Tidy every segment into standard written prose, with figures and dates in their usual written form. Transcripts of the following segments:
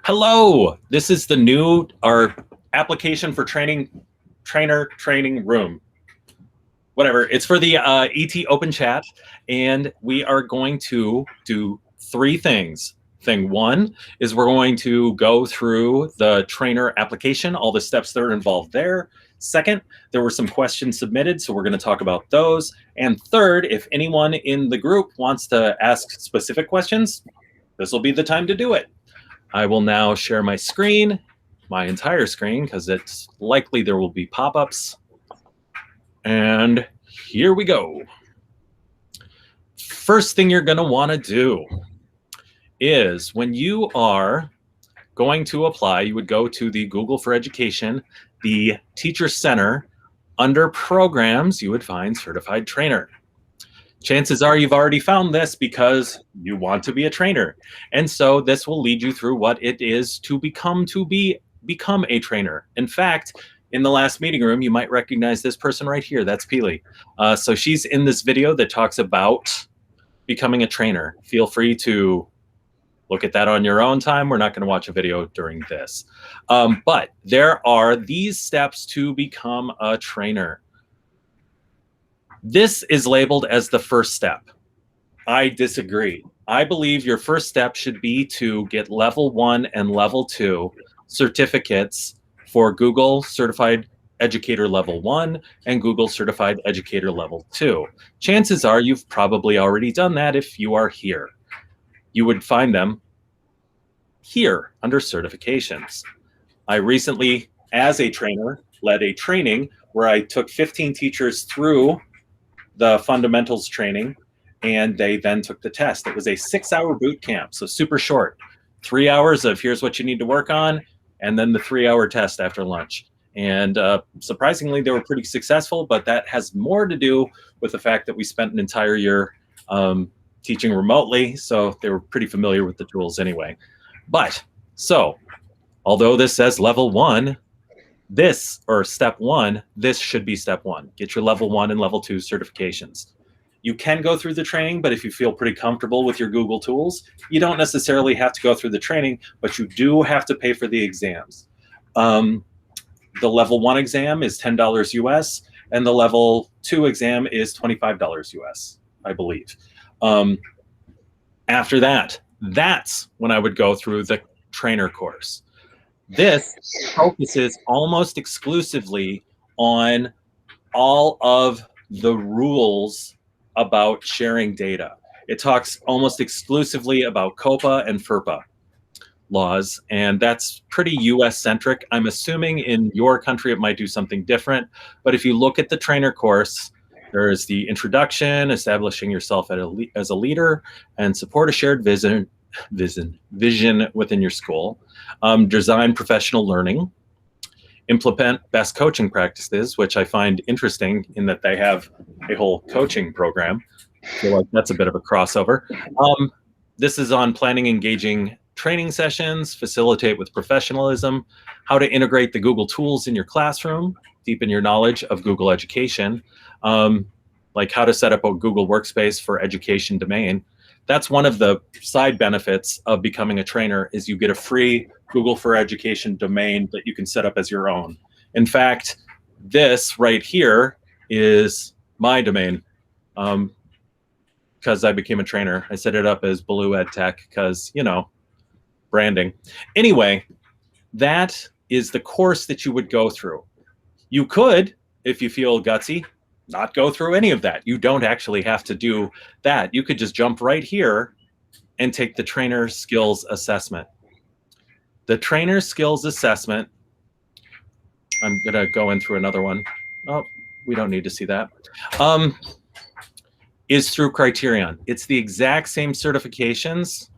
Hello, this is the new our application for trainer training room. Whatever, it's for the ET Open Chat, and we are going to do three things. Thing one is we're going to go through the trainer application, all the steps that are involved there. Second, there were some questions submitted, so we're going to talk about those. And third, if anyone in the group wants to ask specific questions, this will be the time to do it. I will now share my screen, my entire screen, because it's likely there will be pop-ups. And here we go. First thing you're going to want to do is when you are going to apply, you would go to the Google for Education, the Teacher Center. Under Programs, you would find Certified Trainer. Chances are you've already found this because you want to be a trainer. And so this will lead you through what it is to become a trainer. In fact, in the last meeting room, you might recognize this person right here. That's Peely. So she's in this video that talks about becoming a trainer. Feel free to look at that on your own time. We're not going to watch a video during this. But there are these steps to become a trainer. This is labeled as the first step. I disagree. I believe your first step should be to get level 1 and level 2 certificates for Google Certified Educator Level 1 and Google Certified Educator Level 2. Chances are you've probably already done that if you are here. You would find them here under certifications. I recently, as a trainer, led a training where I took 15 teachers through the fundamentals training, and they then took the test. It was a 6-hour boot camp, so super short. 3 hours of here's what you need to work on, and then the 3-hour test after lunch. And surprisingly, they were pretty successful, but that has more to do with the fact that we spent an entire year teaching remotely, so they were pretty familiar with the tools anyway. But, so, although this says level 1, this, or step 1, this should be step 1. Get your level 1 and level 2 certifications. You can go through the training, but if you feel pretty comfortable with your Google tools, you don't necessarily have to go through the training, but you do have to pay for the exams. The level 1 exam is $10 US, and the level 2 exam is $25 US, I believe. After that, that's when I would go through the trainer course. This focuses almost exclusively on all of the rules about sharing data. It talks almost exclusively about COPA and FERPA laws, and that's pretty US-centric. I'm assuming in your country it might do something different, but if you look at the trainer course, there is the introduction, establishing yourself as a leader, and support a shared vision within your school. Design professional learning, implement best coaching practices, which I find interesting in that they have a whole coaching program. I feel like that's a bit of a crossover. This is on planning engaging training sessions, facilitate with professionalism, how to integrate the Google tools in your classroom, deepen your knowledge of Google education, like how to set up a Google Workspace for education domain. That's one of the side benefits of becoming a trainer is you get a free Google for Education domain that you can set up as your own. In fact, this right here is my domain because I became a trainer. I set it up as Blue Ed Tech because, you know, branding. Anyway, that is the course that you would go through. You could, if you feel gutsy, not go through any of that. You don't actually have to do that. You could just jump right here and take the trainer skills assessment. The trainer skills assessment, I'm gonna go in through another one. Oh, we don't need to see that. Is through Criterion. It's the exact same certifications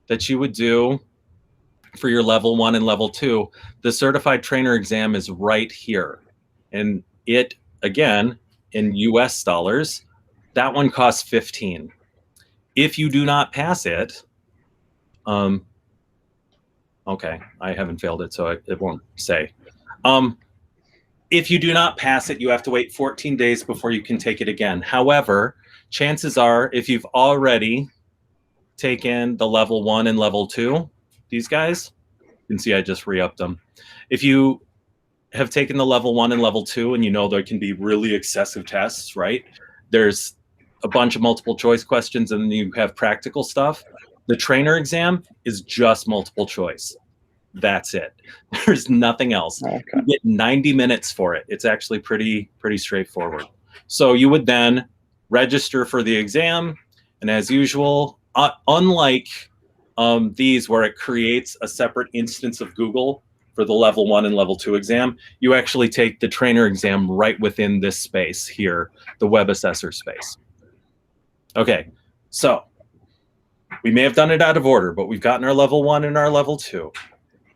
that you would do for your level 1 and level 2. The certified trainer exam is right here. And it, again, in US dollars, that one costs 15. If you do not pass it, okay, I haven't failed it, so it won't say. If you do not pass it, you have to wait 14 days before you can take it again. However, chances are, if you've already taken the level 1 and level 2, these guys, you can see I just re-upped them. If you have taken the level 1 and level 2 and you know there can be really excessive tests, right? There's a bunch of multiple choice questions and then you have practical stuff. The trainer exam is just multiple choice. That's it. There's nothing else. Okay. You get 90 minutes for it. It's actually pretty straightforward. So you would then register for the exam, and as usual, unlike these where it creates a separate instance of Google for the level 1 and level 2 exam, you actually take the trainer exam right within this space here, the web assessor space. Okay, so we may have done it out of order, but we've gotten our level 1 and our level 2.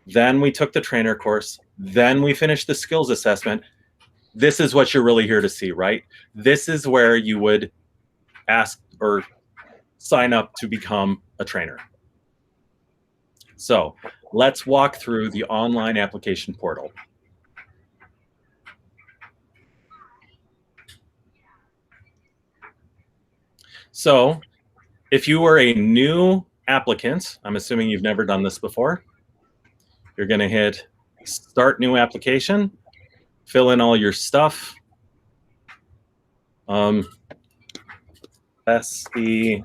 Then we took the trainer course. Then we finished the skills assessment. This is what you're really here to see, right? This is where you would ask or sign up to become a trainer. So let's walk through the online application portal. So if you were a new applicant, I'm assuming you've never done this before, you're going to hit Start New Application, fill in all your stuff. SB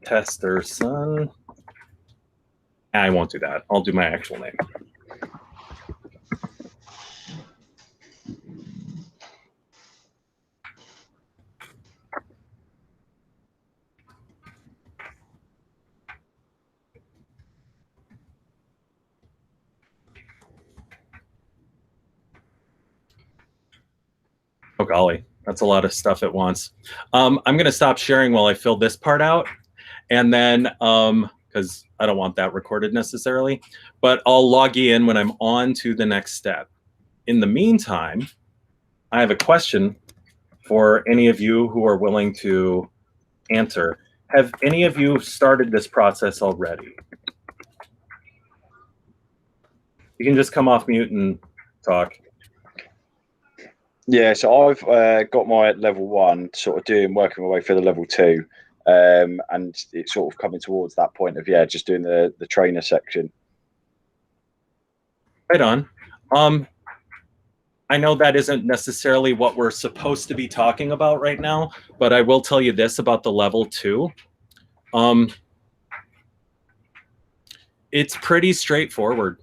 Tester Son. I won't do that. I'll do my actual name. Oh, golly, that's a lot of stuff at once. I'm going to stop sharing while I fill this part out. And then, because I don't want that recorded necessarily, but I'll log you in when I'm on to the next step. In the meantime, I have a question for any of you who are willing to answer. Have any of you started this process already? You can just come off mute and talk. Yeah, so I've got my level 1, sort of working my way through the level 2, and it's sort of coming towards that point of just doing the trainer section. Right on. I know that isn't necessarily what we're supposed to be talking about right now, but I will tell you this about the level 2. It's pretty straightforward.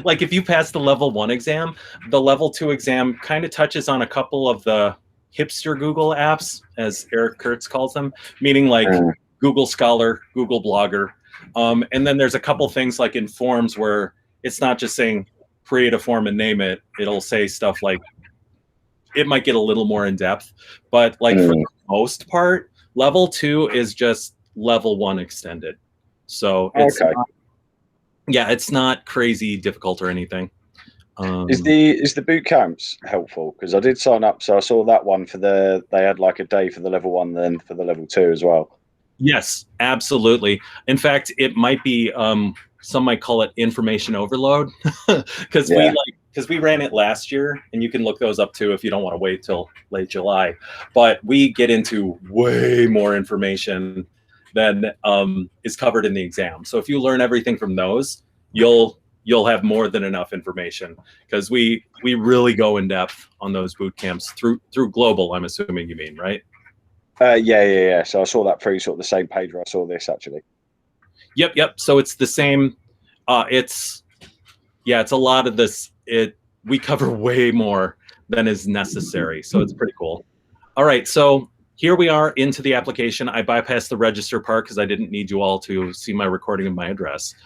Like if you pass the level 1 exam, the level 2 exam kind of touches on a couple of the hipster Google apps, as Eric Kurtz calls them, meaning like Google Scholar, Google Blogger. And then there's a couple things like in forms where it's not just saying create a form and name it. It'll say stuff like, it might get a little more in depth, but like for the most part, level 2 is just level 1 extended. So it's okay. Yeah, it's not crazy difficult or anything. Is the boot camps helpful? Because I did sign up, so I saw that one for they had like a day for the level 1, then for the level 2 as well. Yes, absolutely. In fact, it might be some might call it information overload because we ran it last year, and you can look those up too if you don't want to wait till late July. But we get into way more information than is covered in the exam. So if you learn everything from those, you'll have more than enough information, because we really go in depth on those boot camps through Global. I'm assuming you mean, right? Yeah. So I saw that through sort of the same page where I saw this actually. Yep. So it's the same. It's a lot of this. We cover way more than is necessary, so it's pretty cool. All right, so here we are into the application. I bypassed the register part because I didn't need you all to see my recording of my address.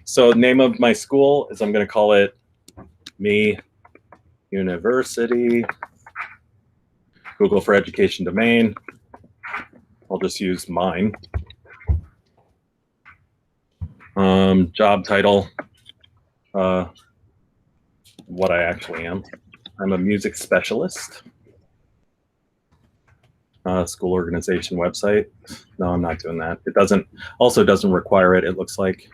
So name of my school is, I'm going to call it Me University. Google for Education domain. I'll just use mine. Job title. What I actually am. I'm a music specialist. School organization website. No, I'm not doing that. It doesn't require it, it looks like.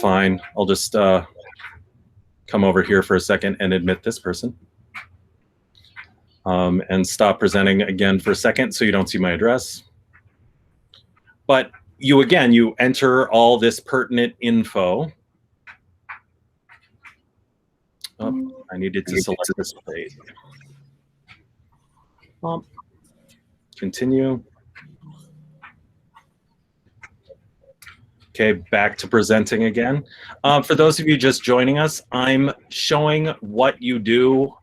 Fine. I'll just come over here for a second and admit this person. and stop presenting again for a second so you don't see my address. But you enter all this pertinent info. Oh, I needed to select this page. Continue. Okay, back to presenting again. For those of you just joining us, I'm showing what you do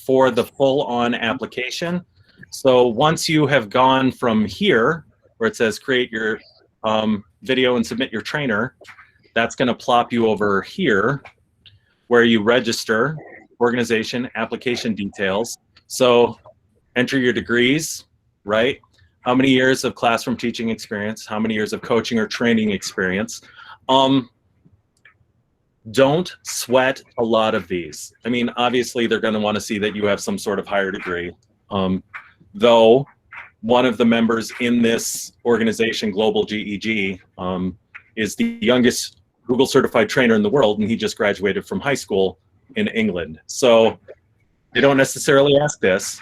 for the full-on application. So once you have gone from here, where it says create your video and submit your trainer, that's going to plop you over here, where you register, organization, application details. So enter your degrees, right? How many years of classroom teaching experience? How many years of coaching or training experience? Don't sweat a lot of these. I mean, obviously, they're going to want to see that you have some sort of higher degree. Though, one of the members in this organization, GlobalGEG, is the youngest Google certified trainer in the world, and he just graduated from high school in England. So they don't necessarily ask this.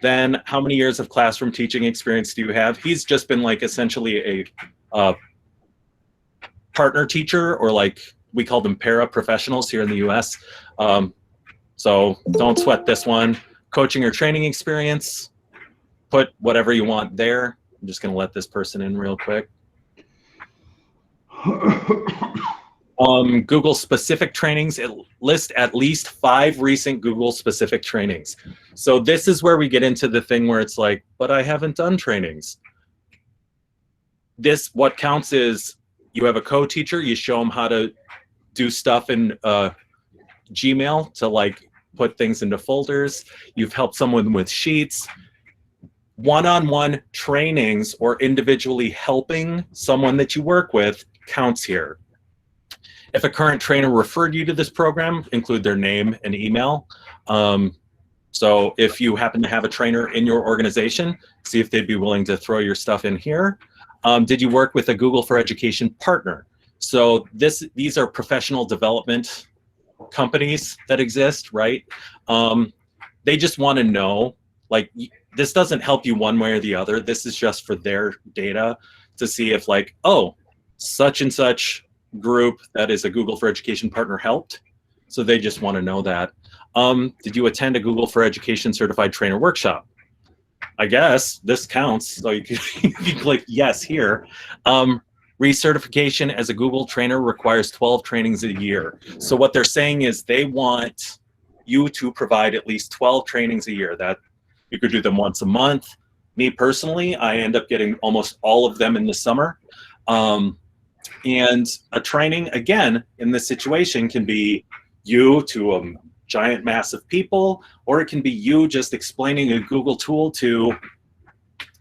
Then how many years of classroom teaching experience do you have? He's just been like essentially a partner teacher, or like we call them paraprofessionals here in the US. So don't sweat this one. Coaching or training experience, put whatever you want there. I'm just gonna let this person in real quick. Google specific trainings, list at least 5 recent Google specific trainings. So this is where we get into the thing where it's like, but I haven't done trainings. What counts is you have a co-teacher, you show them how to do stuff in Gmail to like put things into folders. You've helped someone with sheets. One-on-one trainings or individually helping someone that you work with counts here. If a current trainer referred you to this program, include their name and email. So if you happen to have a trainer in your organization, see if they'd be willing to throw your stuff in here. Did you work with a Google for Education partner? So these are professional development companies that exist, right? They just want to know, like, this doesn't help you one way or the other. This is just for their data to see if like, oh, such and such group that is a Google for Education partner helped. So they just want to know that. Did you attend a Google for Education certified trainer workshop? I guess this counts. So you can click yes here. Recertification as a Google trainer requires 12 trainings a year. So what they're saying is they want you to provide at least 12 trainings a year. That you could do them once a month. Me personally, I end up getting almost all of them in the summer. And a training, again, in this situation can be you to a giant mass of people, or it can be you just explaining a Google tool to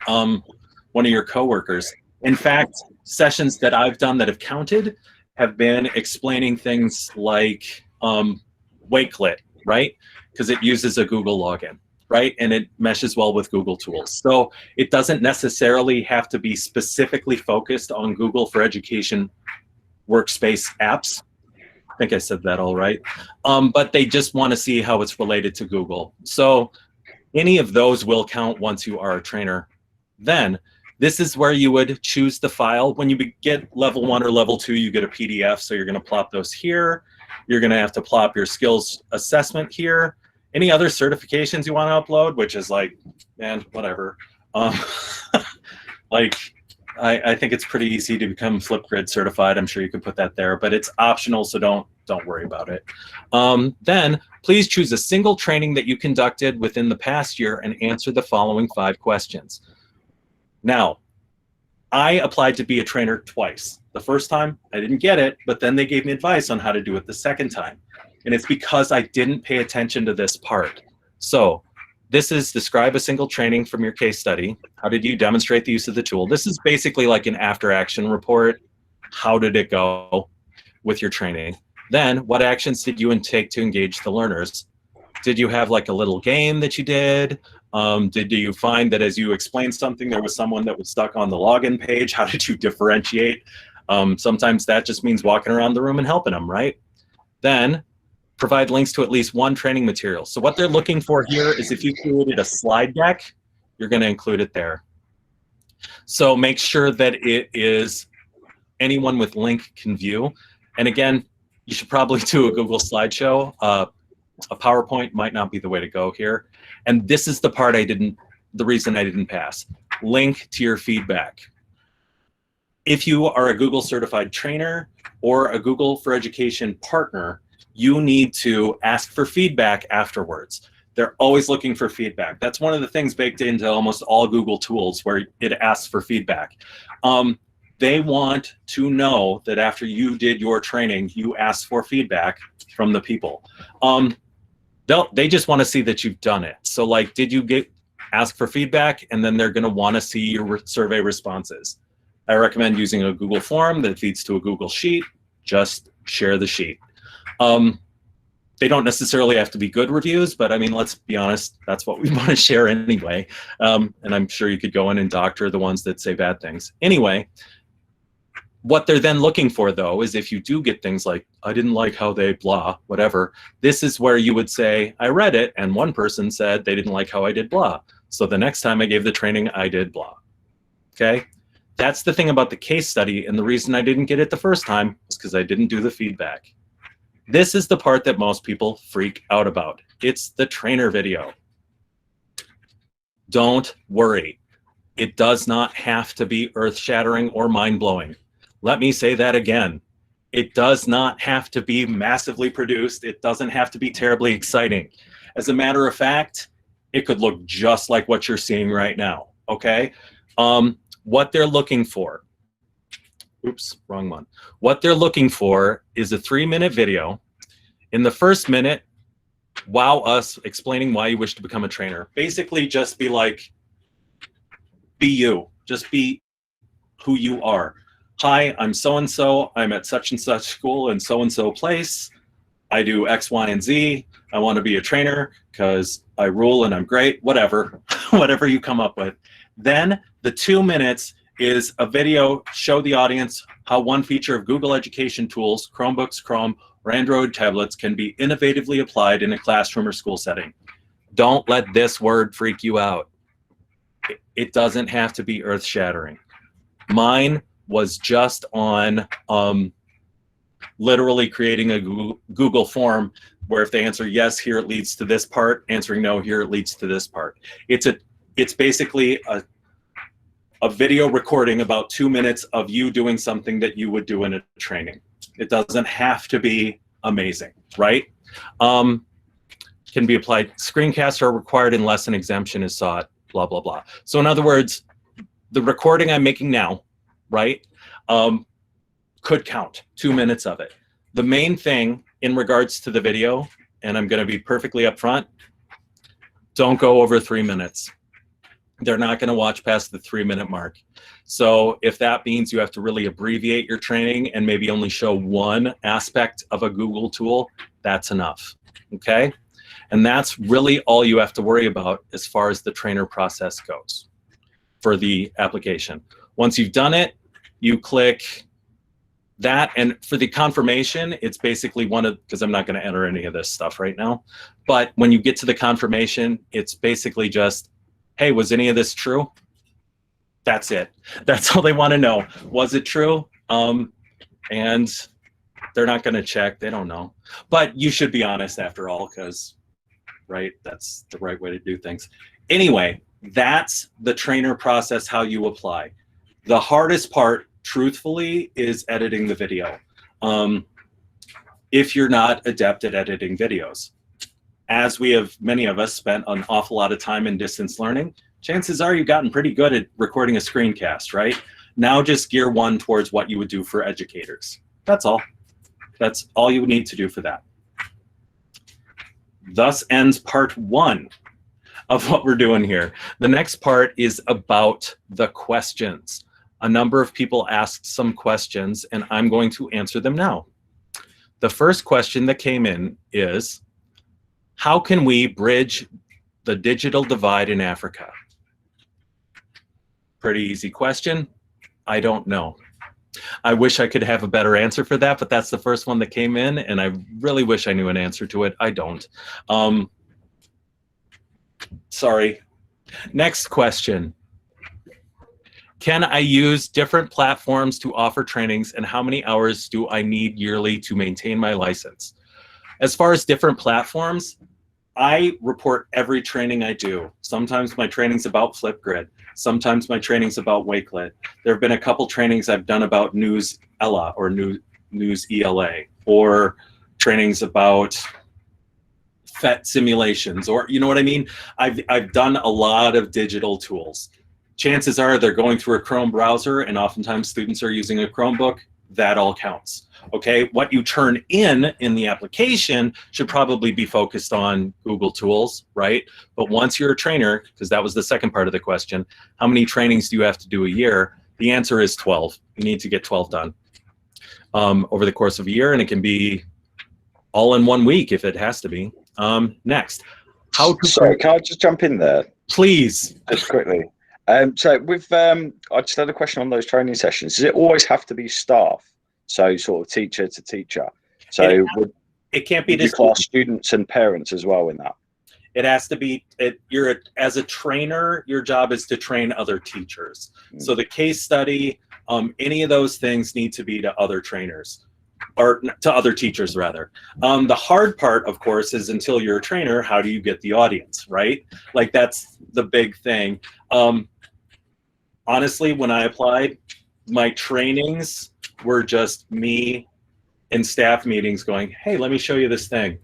one of your coworkers. In fact, sessions that I've done that have counted have been explaining things like Wakelet, right? Because it uses a Google login, right? And it meshes well with Google tools. So it doesn't necessarily have to be specifically focused on Google for Education workspace apps. I think I said that all right. But they just want to see how it's related to Google. So any of those will count once you are a trainer. Then this is where you would choose the file. When you get level 1 or level 2, you get a PDF. So you're going to plop those here. You're going to have to plop your skills assessment here. Any other certifications you want to upload, which is like, man, whatever. Like, I think it's pretty easy to become Flipgrid certified. I'm sure you could put that there, but it's optional, so don't worry about it. Then please choose a single training that you conducted within the past year and answer the following 5 questions. Now, I applied to be a trainer twice. The first time, I didn't get it, but then they gave me advice on how to do it the second time. And it's because I didn't pay attention to this part. So this is describe a single training from your case study. How did you demonstrate the use of the tool? This is basically like an after action report. How did it go with your training? Then what actions did you take to engage the learners? Did you have like a little game that you did? Did you find that as you explained something, there was someone that was stuck on the login page? How did you differentiate? Sometimes that just means walking around the room and helping them, right? Then provide links to at least one training material. So what they're looking for here is if you created a slide deck, you're going to include it there. So make sure that it is anyone with link can view. And again, you should probably do a Google slideshow. A PowerPoint might not be the way to go here. And this is the part the reason I didn't pass. Link to your feedback. If you are a Google certified trainer or a Google for Education partner, you need to ask for feedback afterwards. They're always looking for feedback. That's one of the things baked into almost all Google tools where it asks for feedback. They want to know that after you did your training, you asked for feedback from the people. They just want to see that you've done it. So like, did you ask for feedback? And then they're going to want to see your survey responses. I recommend using a Google form that feeds to a Google sheet. Just share the sheet. They don't necessarily have to be good reviews, but I mean, let's be honest, that's what we want to share anyway. And I'm sure you could go in and doctor the ones that say bad things. Anyway, what they're then looking for, though, is if you do get things like, I didn't like how they blah, whatever, this is where you would say, I read it, and one person said they didn't like how I did blah. So the next time I gave the training, I did blah. Okay? That's the thing about the case study, and the reason I didn't get it the first time is because I didn't do the feedback. This is the part that most people freak out about. It's the trainer video. Don't worry. It does not have to be earth-shattering or mind-blowing. Let me say that again. It does not have to be massively produced. It doesn't have to be terribly exciting. As a matter of fact, it could look just like what you're seeing right now, okay? What they're looking for, oops, wrong one. What they're looking for is a 3-minute video. In the first minute, wow us explaining why you wish to become a trainer. Basically, just be like, be you. Just be who you are. Hi, I'm so-and-so. I'm at such and such school in so-and-so place. I do X, Y, and Z. I want to be a trainer because I rule and I'm great. Whatever, whatever you come up with. Then the 2 minutes is a video, show the audience how one feature of Google Education tools, Chromebooks, Chrome, or Android tablets can be innovatively applied in a classroom or school setting. Don't let this word freak you out. It doesn't have to be earth-shattering. Mine was just on literally creating a Google form where if they answer yes, here it leads to this part, answering no, here it leads to this part. It's basically a video recording about 2 minutes of you doing something that you would do in a training. It doesn't have to be amazing, right? Can be applied. Screencasts are required unless an exemption is sought, blah, blah, blah. So in other words, the recording I'm making now, right, could count 2 minutes of it. The main thing in regards to the video, and I'm going to be perfectly upfront, don't go over 3 minutes. They're not going to watch past the 3-minute mark. So if that means you have to really abbreviate your training and maybe only show one aspect of a Google tool, that's enough, okay? And that's really all you have to worry about as far as the trainer process goes for the application. Once you've done it, you click that, and for the confirmation, it's basically because I'm not going to enter any of this stuff right now, but when you get to the confirmation, it's basically just, hey, was any of this true? That's it. That's all they want to know. Was it true? And they're not going to check. They don't know. But you should be honest after all, because, right, that's the right way to do things. Anyway, that's the trainer process, how you apply. The hardest part, truthfully, is editing the video. If you're not adept at editing videos. As many of us spent an awful lot of time in distance learning, chances are you've gotten pretty good at recording a screencast, right? Now just gear one towards what you would do for educators. That's all. That's all you need to do for that. Thus ends part 1 of what we're doing here. The next part is about the questions. A number of people asked some questions, and I'm going to answer them now. The first question that came in is, how can we bridge the digital divide in Africa? Pretty easy question. I don't know. I wish I could have a better answer for that, but that's the first one that came in, and I really wish I knew an answer to it. I don't. Sorry. Next question. Can I use different platforms to offer trainings, and how many hours do I need yearly to maintain my license? As far as different platforms, I report every training I do. Sometimes my training's about Flipgrid. Sometimes my training's about Wakelet. There have been a couple trainings I've done about News Ella or News ELA, or trainings about FET simulations, or you know what I mean? I've done a lot of digital tools. Chances are they're going through a Chrome browser, and oftentimes students are using a Chromebook. That all counts. Okay, what you turn in the application should probably be focused on Google tools, right? But once you're a trainer, because that was the second part of the question, how many trainings do you have to do a year? The answer is 12. You need to get 12 done over the course of a year, and it can be all in 1 week if it has to be. Next, how to... Sorry, can I just jump in there? Please. Just quickly. So with, I just had a question on those training sessions. Does it always have to be staff? So sort of teacher to teacher. So it can't be just class students and parents as well in that. It has to be, as a trainer, your job is to train other teachers. So the case study, any of those things need to be to other trainers, or to other teachers rather. The hard part, of course, is until you're a trainer, how do you get the audience, right? Like that's the big thing. Honestly, when I applied, my trainings were just me in staff meetings going, hey, let me show you this thing.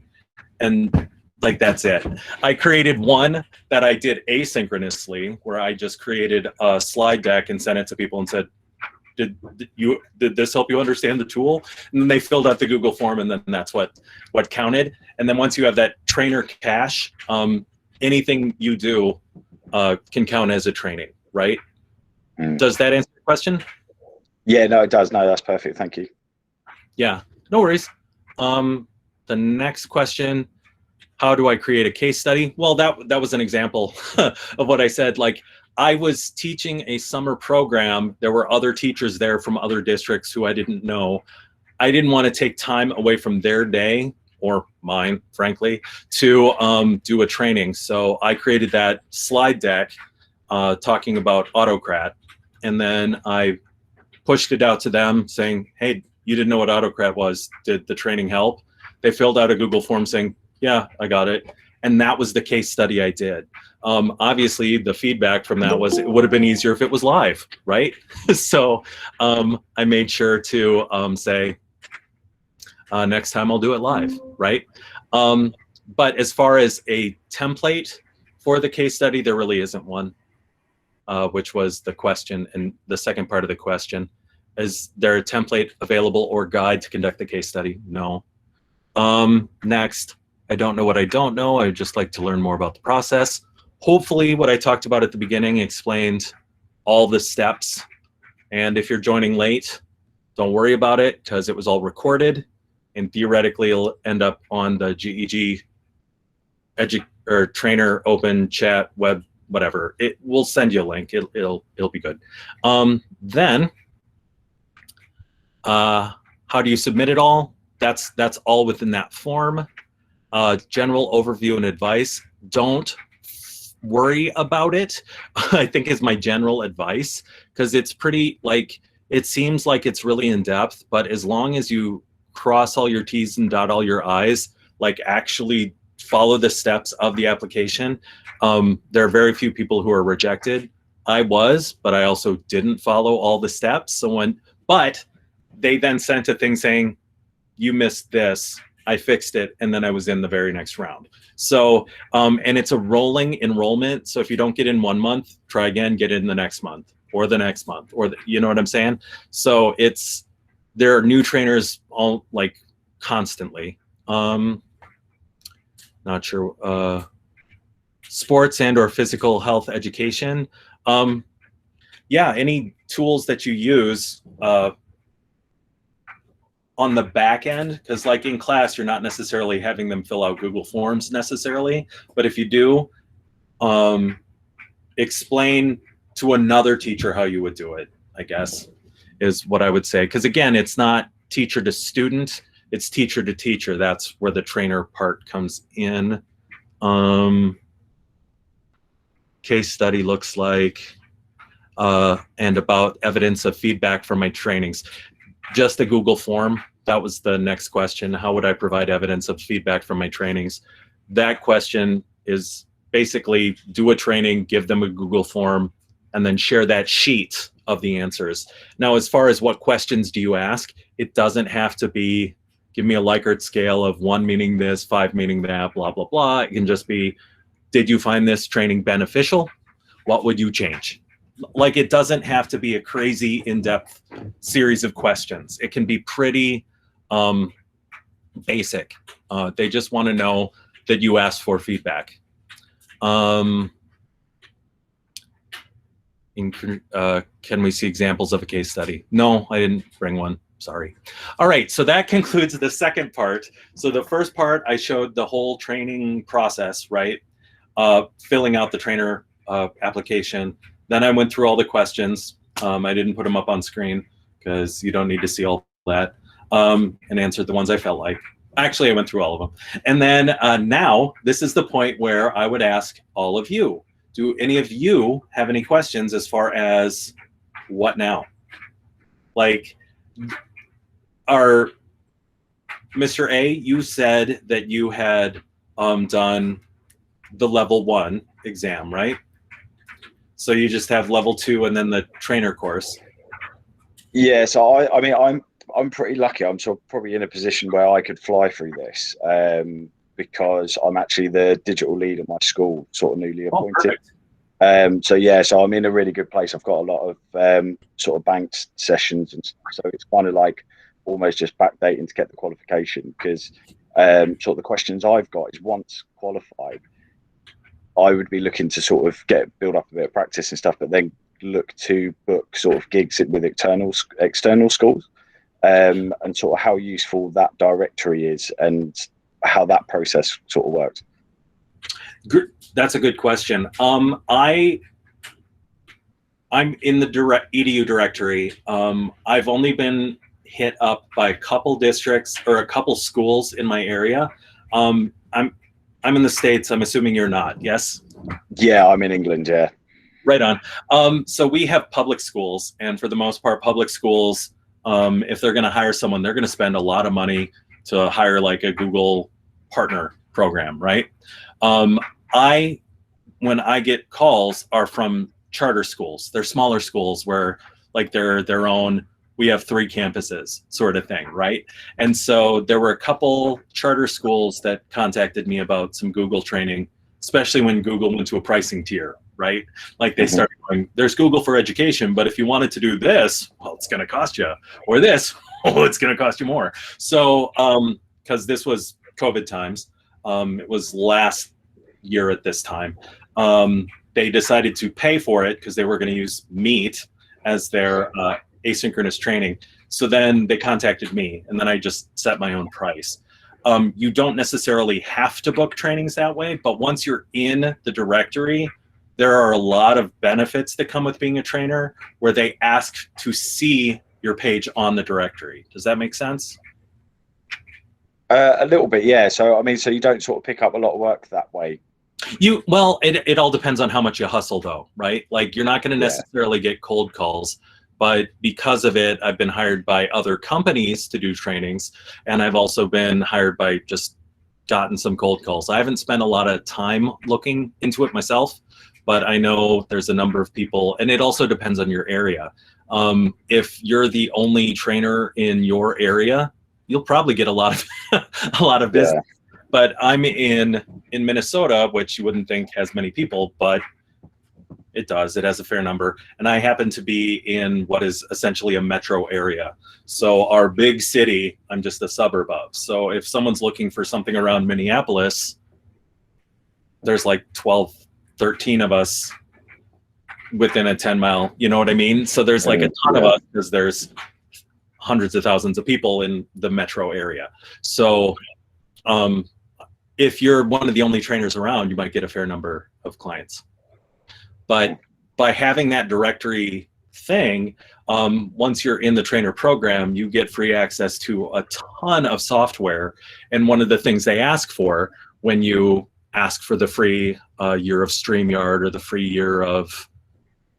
And like, that's it. I created one that I did asynchronously, where I just created a slide deck and sent it to people and said, did this help you understand the tool? And then they filled out the Google form, and then that's what counted. And then once you have that trainer cache, anything you do can count as a training, right? Does that answer the question? Yeah, no, it does. No, that's perfect. Thank you. Yeah, no worries. The next question, how do I create a case study? Well, that was an example of what I said. Like, I was teaching a summer program. There were other teachers there from other districts who I didn't know. I didn't want to take time away from their day, or mine, frankly, to do a training. So I created that slide deck talking about Autocrat. And then I pushed it out to them saying, hey, you didn't know what Autocrat was. Did the training help? They filled out a Google form saying, yeah, I got it. And that was the case study I did. Obviously, the feedback from that was it would have been easier if it was live, right? So I made sure to say, next time I'll do it live, right? But as far as a template for the case study, there really isn't one, which was the question. And the second part of the question, is there a template available or guide to conduct the case study? No. Next, I don't know what I don't know. I'd just like to learn more about the process. Hopefully what I talked about at the beginning explained all the steps. And if you're joining late, don't worry about it, because it was all recorded, and theoretically it'll end up on the GEG or trainer open chat web, whatever. It will send you a link. It'll be good. Then how do you submit it all? That's all within that form. General overview and advice. Don't worry about it, I think, is my general advice, because it's pretty, like, it seems like it's really in depth, but as long as you cross all your T's and dot all your I's, like actually follow the steps of the application, there are very few people who are rejected. I was, but I also didn't follow all the steps. But they then sent a thing saying, you missed this, I fixed it, and then I was in the very next round. So, and it's a rolling enrollment. So if you don't get in 1 month, try again, get in the next month, or the next month, or you know what I'm saying? So there are new trainers all, like, constantly. Not sure. Sports and or physical health education. Yeah, any tools that you use on the back end, because like in class, you're not necessarily having them fill out Google Forms necessarily, but if you do, explain to another teacher how you would do it, I guess. is what I would say. Because again, it's not teacher to student, it's teacher to teacher. That's where the trainer part comes in. Case study looks like, and about evidence of feedback from my trainings. Just a Google form. That was the next question. How would I provide evidence of feedback from my trainings? That question is basically do a training, give them a Google form, and then share that sheet of the answers. Now, as far as what questions do you ask, it doesn't have to be, give me a Likert scale of 1 meaning this, 5 meaning that, blah, blah, blah. It can just be, did you find this training beneficial? What would you change? Like, it doesn't have to be a crazy in-depth series of questions. It can be pretty basic. They just want to know that you asked for feedback. Can we see examples of a case study? No, I didn't bring one. Sorry. All right, so that concludes the second part. So the first part, I showed the whole training process, right? Filling out the trainer application. Then I went through all the questions. I didn't put them up on screen because you don't need to see all that, and answered the ones I felt like. Actually, I went through all of them. And then now, this is the point where I would ask all of you, do any of you have any questions as far as what now? Like, Mr. A, you said that you had done the level 1 exam, right? So you just have level 2 and then the trainer course. Yeah, so I mean, I'm pretty lucky. I'm sort of probably in a position where I could fly through this because I'm actually the digital lead at my school, sort of newly appointed. So yeah, so I'm in a really good place. I've got a lot of sort of banked sessions, and so it's kind of like almost just backdating to get the qualification, because sort of the questions I've got is, once qualified, I would be looking to sort of build up a bit of practice and stuff, but then look to book sort of gigs with external schools, and sort of how useful that directory is and how that process sort of works. That's a good question. I'm in the edu directory. I've only been hit up by a couple districts or a couple schools in my area. I'm in the States. I'm assuming you're not. Yes. Yeah, I'm in England. Yeah. Right on. So we have public schools, and for the most part, public schools, if they're going to hire someone, they're going to spend a lot of money to hire like a Google partner program, right? When I get calls are from charter schools. They're smaller schools where like they're their own, we have 3 campuses sort of thing, right? And so there were a couple charter schools that contacted me about some Google training, especially when Google went to a pricing tier, right? Like they started going, there's Google for Education, but if you wanted to do this, well, it's going to cost you, or this, oh, it's going to cost you more. So, because this was COVID times, it was last year at this time, they decided to pay for it because they were going to use Meet as their asynchronous training. So then they contacted me, and then I just set my own price. You don't necessarily have to book trainings that way, but once you're in the directory, there are a lot of benefits that come with being a trainer where they ask to see your page on the directory. Does that make sense? A little bit, yeah. So I mean, so you don't sort of pick up a lot of work that way. Well, it all depends on how much you hustle, though, right? Like, you're not going to necessarily get cold calls, but because of it, I've been hired by other companies to do trainings, and I've also been hired by just gotten some cold calls. I haven't spent a lot of time looking into it myself, but I know there's a number of people, and it also depends on your area. If you're the only trainer in your area, you'll probably get a lot of a lot of business. Yeah. But I'm in Minnesota, which you wouldn't think has many people, but it does. It has a fair number. And I happen to be in what is essentially a metro area. So our big city, I'm just a suburb of. So if someone's looking for something around Minneapolis, there's like 12, 13 of us within a 10-mile, you know what I mean? So there's like a ton of us because there's hundreds of thousands of people in the metro area. So if you're one of the only trainers around, you might get a fair number of clients. But by having that directory thing, once you're in the trainer program, you get free access to a ton of software. And one of the things they ask for when you ask for the free year of StreamYard or the free year of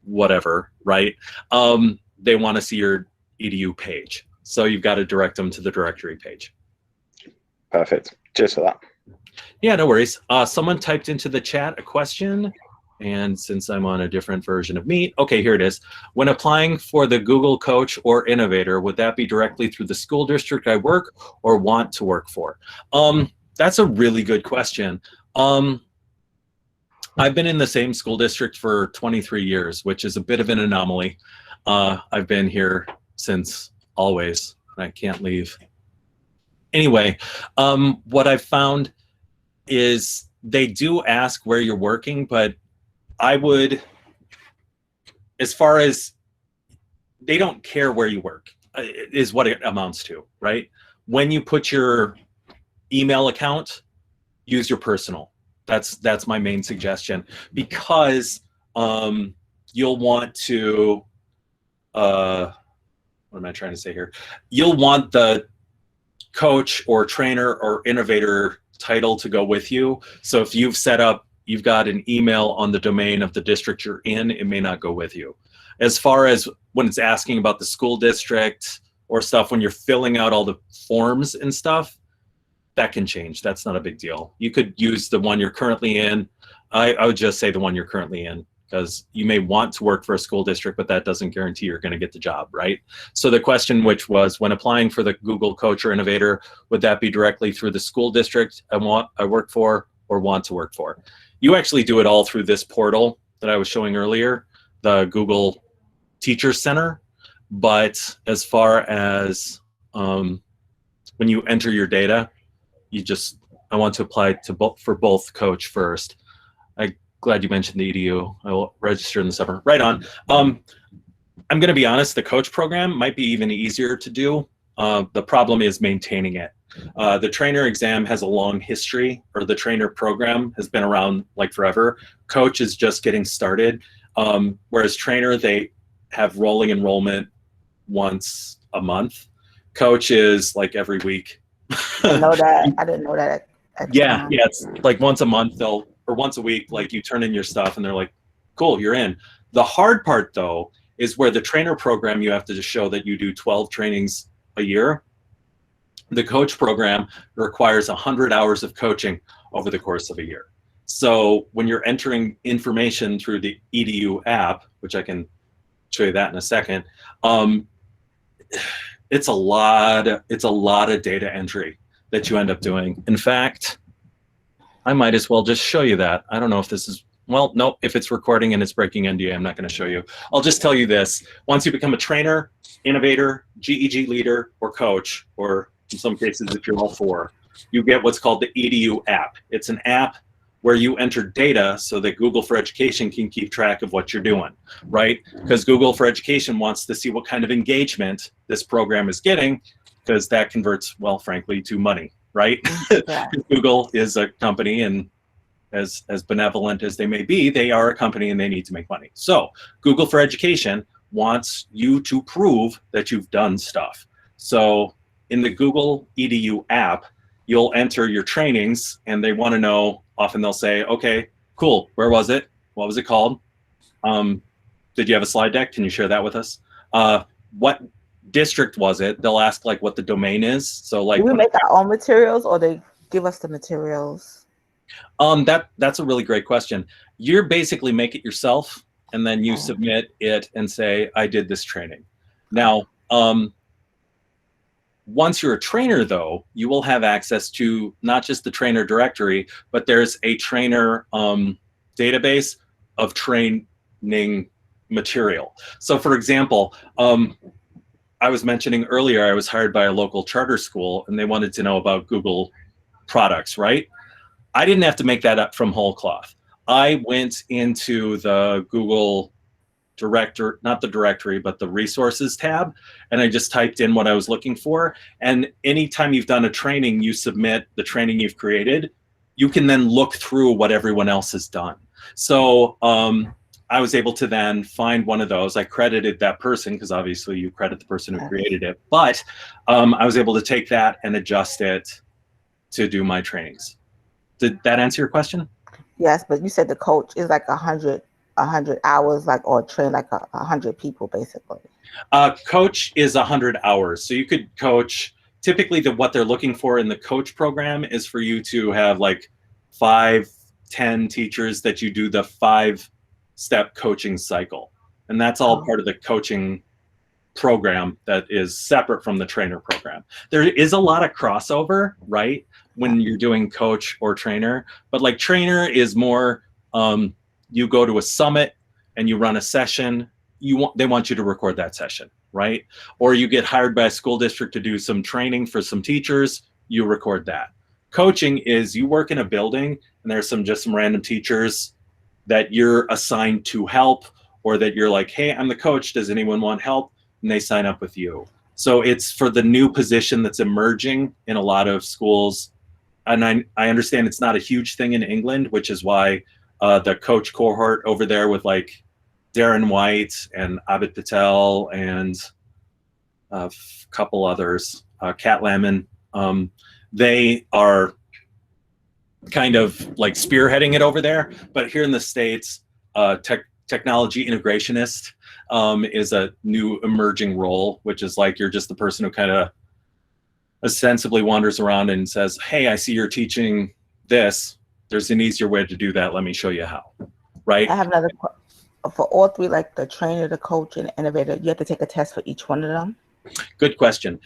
whatever, right? They want to see your edu page. So you've got to direct them to the directory page. Perfect. Cheers for that. Yeah, no worries. Someone typed into the chat a question, and since I'm on a different version of Meet, okay, here it is. When applying for the Google Coach or Innovator, would that be directly through the school district I work or want to work for? That's a really good question. I've been in the same school district for 23 years, which is a bit of an anomaly. I've been here since always. I can't leave. Anyway, what I've found is they do ask where you're working, but I would, as far as, they don't care where you work, is what it amounts to, right? When you put your email account, use your personal. That's my main suggestion, because you'll want to, what am I trying to say here? You'll want the coach or trainer or innovator title to go with you. So if you've set up, you've got an email on the domain of the district you're in, it may not go with you. As far as when it's asking about the school district or stuff, when you're filling out all the forms and stuff, that can change. That's not a big deal. You could use the one you're currently in. I would just say the one you're currently in, because you may want to work for a school district, but that doesn't guarantee you're going to get the job, right? So the question, which was, when applying for the Google Coach or Innovator, would that be directly through the school district I work for or want to work for? You actually do it all through this portal that I was showing earlier, the Google Teacher Center. But as far as when you enter your data, I want to apply to for both coach first. I'm glad you mentioned the EDU. I will register in the summer. Right on. I'm going to be honest, the coach program might be even easier to do. The problem is maintaining it. The trainer exam has a long history, or the trainer program has been around like forever. Coach is just getting started. Whereas trainer, they have rolling enrollment once a month. Coach is like every week. I didn't know that. I didn't know that. Yeah, it's like once a month or once a week, like you turn in your stuff and they're like, cool, you're in. The hard part though is where the trainer program, you have to just show that you do 12 trainings a year. The coach program requires 100 hours of coaching over the course of a year. So when you're entering information through the EDU app, which I can show you that in a second, it's a lot of data entry that you end up doing. In fact, I might as well just show you that. I don't know if this is, well, no, if it's recording and it's breaking NDA, I'm not going to show you. I'll just tell you this. Once you become a trainer, innovator, GEG leader, or coach, or in some cases, if you're all four, you get what's called the EDU app. It's an app where you enter data so that Google for Education can keep track of what you're doing, right? Because Google for Education wants to see what kind of engagement this program is getting, because that converts, well, frankly, to money, right? Yeah. Google is a company, and as benevolent as they may be, they are a company and they need to make money. So Google for Education wants you to prove that you've done stuff. So in the Google EDU app, you'll enter your trainings and they want to know, often they'll say, okay, cool, where was it? What was it called? Did you have a slide deck? Can you share that with us? What district was it? They'll ask like what the domain is. So like, do we make our own materials or they give us the materials? That's a really great question. You're basically make it yourself and then you submit it and say, I did this training. Now, once you're a trainer, though, you will have access to not just the trainer directory, but there's a trainer database of training material. So, for example, I was mentioning earlier, I was hired by a local charter school, and they wanted to know about Google products, right? I didn't have to make that up from whole cloth. I went into the Google not the directory, but the resources tab. And I just typed in what I was looking for. And anytime you've done a training, you submit the training you've created, you can then look through what everyone else has done. So I was able to then find one of those. I credited that person because obviously you credit the person who created it. But I was able to take that and adjust it to do my trainings. Did that answer your question? Yes, but you said the coach is like 100 hours, like, or train like 100 people basically. Coach is 100 hours. So you could coach, typically what they're looking for in the coach program is for you to have like 5-10 teachers that you do the 5-step coaching cycle. And that's all part of the coaching program that is separate from the trainer program. There is a lot of crossover, right? When you're doing coach or trainer, but like trainer is more, you go to a summit and you run a session. They want you to record that session, right? Or you get hired by a school district to do some training for some teachers, you record that. Coaching is you work in a building and there's just some random teachers that you're assigned to help, or that you're like, hey, I'm the coach, does anyone want help? And they sign up with you. So it's for the new position that's emerging in a lot of schools. And I understand it's not a huge thing in England, which is why the coach cohort over there with like Darren White and Abid Patel and a couple others, Kat Lemon, they are kind of like spearheading it over there. But here in the States, technology integrationist is a new emerging role, which is like you're just the person who kind of ostensibly wanders around and says, hey, I see you're teaching this. There's an easier way to do that. Let me show you how, right? I have another question. For all three, like the trainer, the coach, and the innovator, you have to take a test for each one of them? Good question.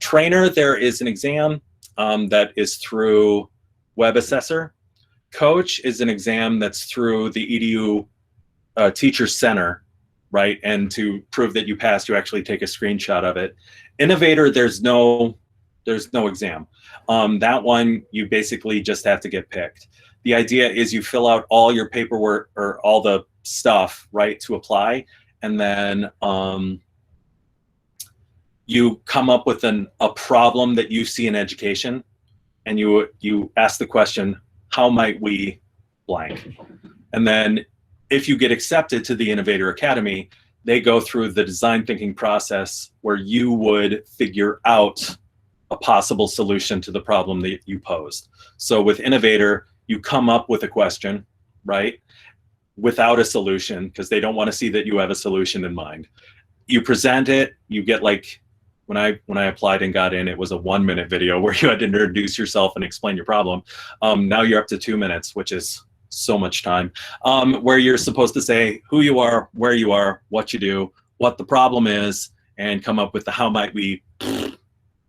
Trainer, there is an exam that is through Web Assessor. Coach is an exam that's through the EDU Teacher Center, right? And to prove that you passed, you actually take a screenshot of it. Innovator, there's no exam. That one, you basically just have to get picked. The idea is you fill out all your paperwork or all the stuff, right, to apply, and then you come up with a problem that you see in education, and you ask the question, how might we blank? And then if you get accepted to the Innovator Academy, they go through the design thinking process where you would figure out a possible solution to the problem that you posed. So with Innovator, you come up with a question, right, without a solution, because they don't want to see that you have a solution in mind. You present it, you get like, when I applied and got in, it was a 1-minute video where you had to introduce yourself and explain your problem. Now you're up to 2 minutes, which is so much time, where you're supposed to say who you are, where you are, what you do, what the problem is, and come up with the how might we,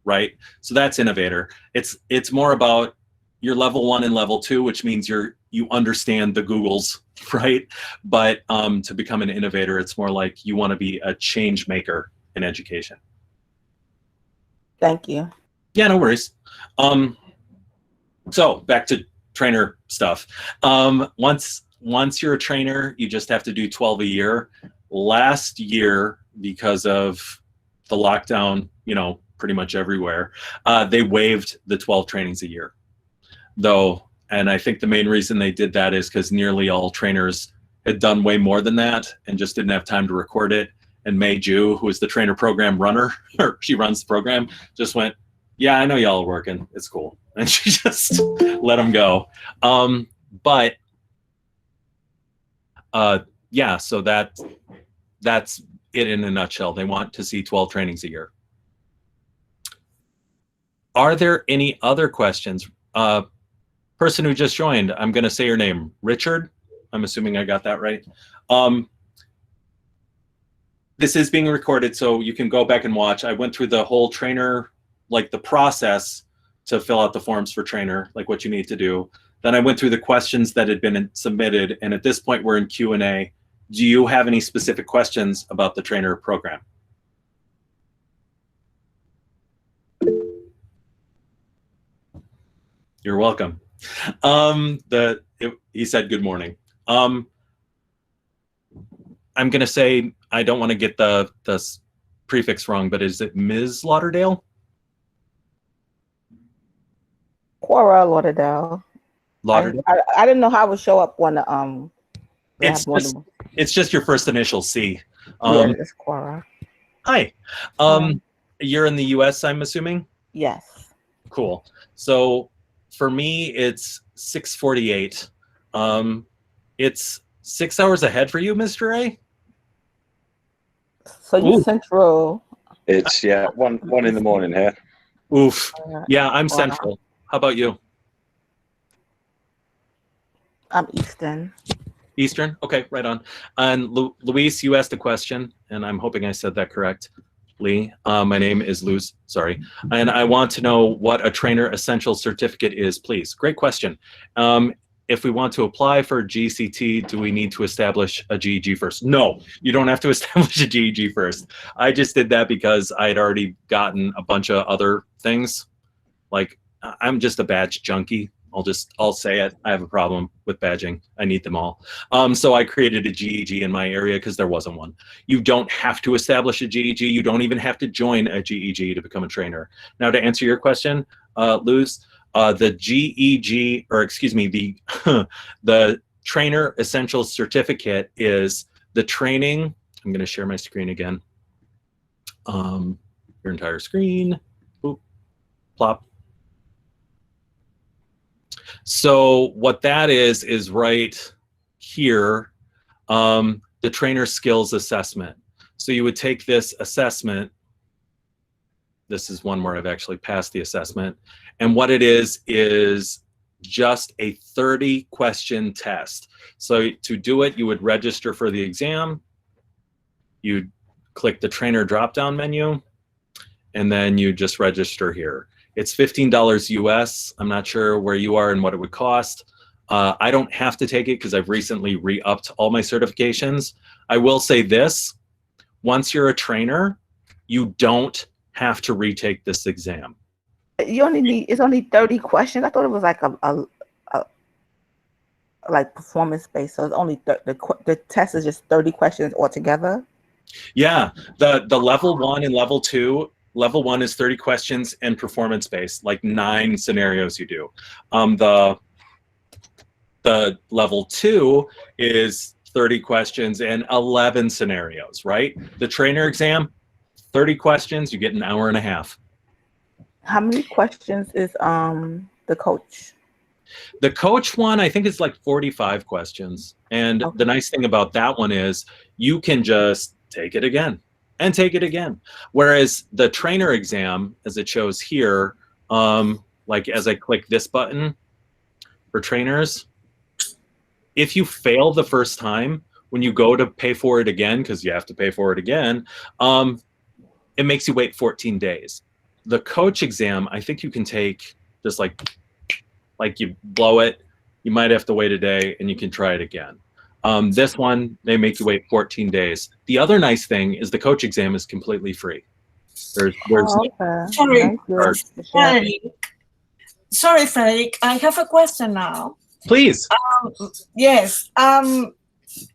right? So that's Innovator. It's more about your level 1 and level 2, which means you understand the Googles, right? But to become an innovator, it's more like you want to be a change maker in education. Thank you. Yeah, no worries. So back to trainer stuff. Once you're a trainer, you just have to do 12 a year. Last year, because of the lockdown, pretty much everywhere, they waived the 12 trainings a year. Though, and I think the main reason they did that is because nearly all trainers had done way more than that and just didn't have time to record it. And Mei Ju, who is the trainer program runner, or she runs the program, just went, yeah, I know y'all are working, it's cool. And she just let them go. Yeah, so that's it in a nutshell. They want to see 12 trainings a year. Are there any other questions? Person who just joined, I'm going to say your name, Richard. I'm assuming I got that right. This is being recorded, so you can go back and watch. I went through the whole trainer, like the process to fill out the forms for trainer, like what you need to do. Then I went through the questions that had been submitted, and at this point we're in Q&A. Do you have any specific questions about the trainer program? You're welcome. He said good morning. I'm going to say, I don't want to get the prefix wrong, but is it Ms. Lauderdale? Cora Lauderdale. Lauderdale? I didn't know how it would show up on the Do I have more than one? It's just your first initial C. Yeah, it's Quora. Hi. You're in the US, I'm assuming? Yes. Cool. So for me, it's 6:48. It's 6 hours ahead for you, Mr. A? So you Central. It's one in the morning here. Oof. Yeah, I'm Central. How about you? I'm Eastern. Eastern? Okay, right on. And Luis, you asked a question, and I'm hoping I said that correct. Lee, my name is Luz, sorry. And I want to know what a trainer essential certificate is, please. Great question. If we want to apply for GCT, do we need to establish a GEG first? No, you don't have to establish a GEG first. I just did that because I had already gotten a bunch of other things. Like, I'm just a badge junkie. I'll say it. I have a problem with badging. I need them all. So I created a GEG in my area because there wasn't one. You don't have to establish a GEG. You don't even have to join a GEG to become a trainer. Now, to answer your question, Luz, the GEG, or excuse me, the Trainer Essential Certificate is the training. I'm going to share my screen again. Your entire screen. Oop, plop. So what that is right here, the trainer skills assessment. So you would take this assessment. This is one where I've actually passed the assessment. And what it is just a 30-question test. So to do it, you would register for the exam. You'd click the trainer drop-down menu, and then you just register here. It's $15 US. I'm not sure where you are and what it would cost. I don't have to take it because I've recently re-upped all my certifications. I will say this, once you're a trainer, you don't have to retake this exam. You only need, it's only 30 questions. I thought it was like a like performance based. So it's only the test is just 30 questions altogether. Yeah, the level 1 and level 2. Level 1 is 30 questions and performance based, like 9 scenarios you do. The level 2 is 30 questions and 11 scenarios, right? The trainer exam, 30 questions, you get an hour and a half. How many questions is the coach? The coach one, I think it's like 45 questions. And the nice thing about that one is you can just take it again and take it again. Whereas the trainer exam, as it shows here, like as I click this button for trainers, if you fail the first time, when you go to pay for it again, because you have to pay for it again, it makes you wait 14 days. The coach exam, I think you can take just like you blow it, you might have to wait a day and you can try it again. This one, they make you wait 14 days. The other nice thing is the coach exam is completely free. There's Sorry, Frederick, I have a question now. Please. Yes.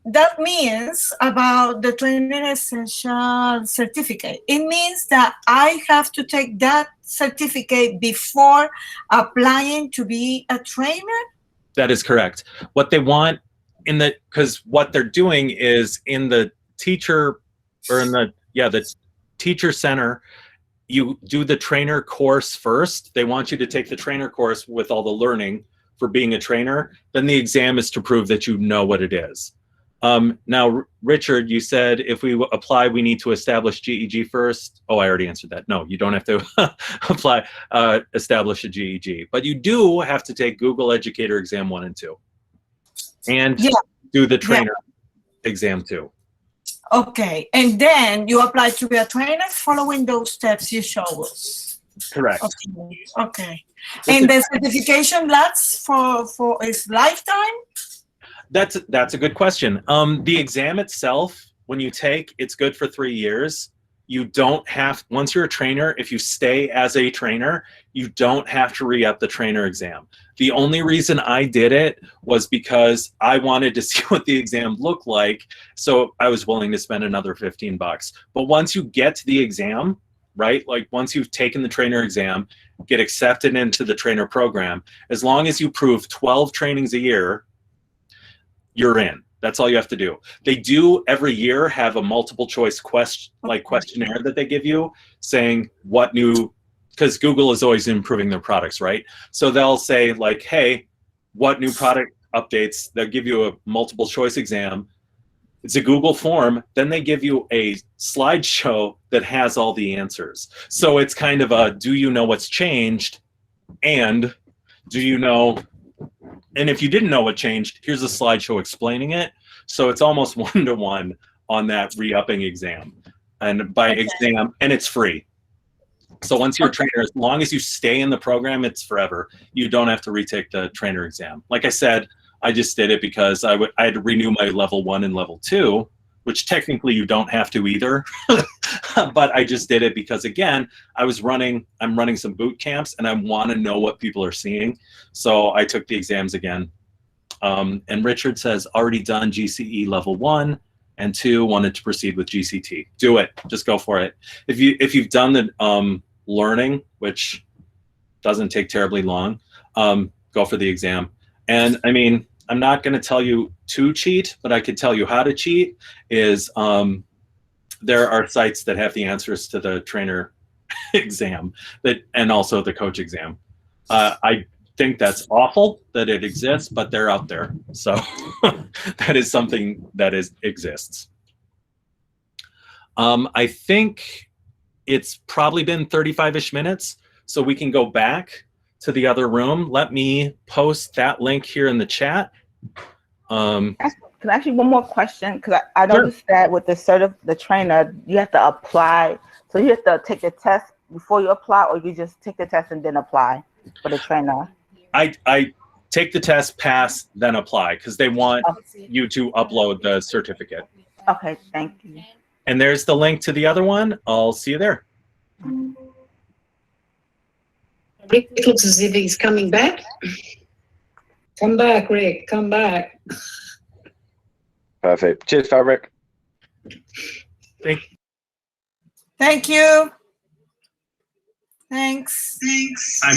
That means about the trainer essential certificate. It means that I have to take that certificate before applying to be a trainer? That is correct. What they want because what they're doing is in the teacher, or in the teacher center, you do the trainer course first. They want you to take the trainer course with all the learning for being a trainer. Then the exam is to prove that you know what it is. Now, Richard, you said if we apply, we need to establish GEG first. Oh, I already answered that. No, you don't have to apply, establish a GEG, but you do have to take Google Educator Exam 1 and 2, and do the trainer exam 2. Okay, and then you apply to be a trainer following those steps you show us. Correct. Okay. And the certification lasts for its lifetime? That's a good question. The exam itself, when you take, it's good for 3 years. You don't have, once you're a trainer, if you stay as a trainer, you don't have to re-up the trainer exam. The only reason I did it was because I wanted to see what the exam looked like, so I was willing to spend another $15. But once you get to the exam, right, like once you've taken the trainer exam, get accepted into the trainer program, as long as you prove 12 trainings a year, you're in. That's all you have to do. They do every year have a multiple choice questionnaire that they give you saying what new, because Google is always improving their products, right? So they'll say like, hey, what new product updates? They'll give you a multiple choice exam. It's a Google form. Then they give you a slideshow that has all the answers. So it's kind of a, do you know what's changed? And do you know, and if you didn't know what changed, here's a slideshow explaining it. So it's almost one-to-one on that re-upping exam. And by exam, and it's free. So once you're a trainer, as long as you stay in the program, it's forever. You don't have to retake the trainer exam. Like I said, I just did it because I had to renew my level 1 and level 2, which technically you don't have to either. But I just did it because, again, I'm running some boot camps and I want to know what people are seeing. So I took the exams again. And Richard says, already done GCE level 1 and 2, wanted to proceed with GCT. Do it, just go for it. If you've done the learning, which doesn't take terribly long, go for the exam. And I mean, I'm not going to tell you to cheat, but I could tell you how to cheat. Is there are sites that have the answers to the trainer exam and also the coach exam. I think that's awful that it exists, but they're out there. So that is something that exists. I think it's probably been 35-ish minutes, so we can go back to the other room. Let me post that link here in the chat. Can I ask you one more question? Because I noticed that with the trainer, you have to apply. So you have to take the test before you apply, or you just take the test and then apply for the trainer? I take the test, pass, then apply, because they want you to upload the certificate. Okay, thank you. And there's the link to the other one. I'll see you there. Rick looks as if he's coming back. Come back, Rick. Come back. Perfect. Cheers, Fabric. Thank you. Thanks. I'm